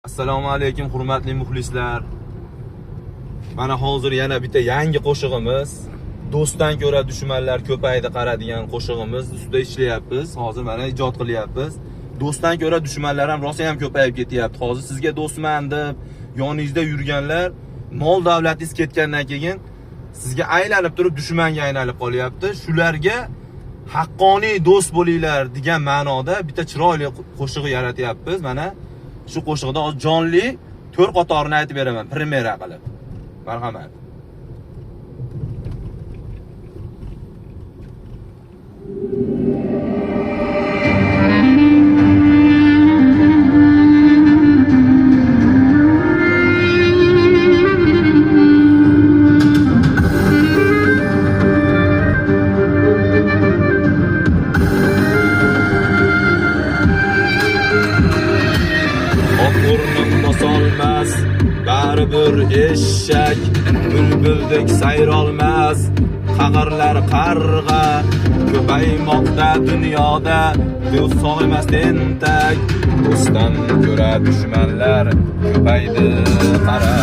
Assalomu alaykum hurmatli muxlislar. Mana hozir yana bitta yangi qo'shig'imiz, do'stdan ko'ra dushmanlar ko'paydi qaradigan qo'shig'imiz ustida ishlayapmiz. Hozir mana ijod qilyapmiz. Do'stdan ko'ra dushmanlar ham rosa ham ko'payib ketyapti. Hozir sizga do'stman deb yoningizda yurganlar mol davlatingiz ketgandan keyin sizga aylanib turib dushmanga aylanib qolyapti. Shularga haqqoniy do'st bo'linglar degan ma'noda bitta chiroyli qo'shig'i yaratyapmiz. Mana shu qo'shiqda jonli 4 qatorini aytib beraman, premyera qilib. Marhamat. O'rnim bosolmas, baribir eshak, bulbuldek sayrolmas, qag'irlar qarg'a, ko'paymoqda dunyoda, do'st sog'mas tentak, do'stdan ko'ra dushmanlar ko'paydi qara,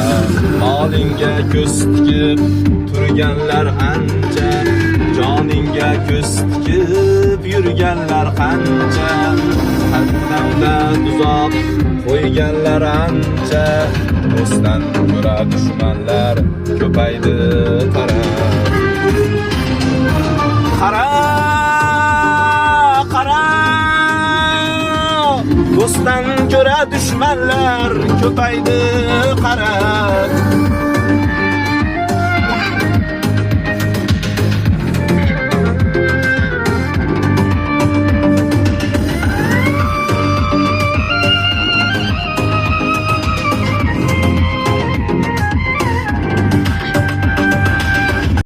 molingga ko'z tikib turganlar ancha, joningga ko'z tikib yurganlar qancha, qandamda uzoq qo'yganlar ancha, do'stdan ko'ra dushmanlar ko'paydi qara. Qara, qara, do'stdan ko'ra dushmanlar ko'paydi qara.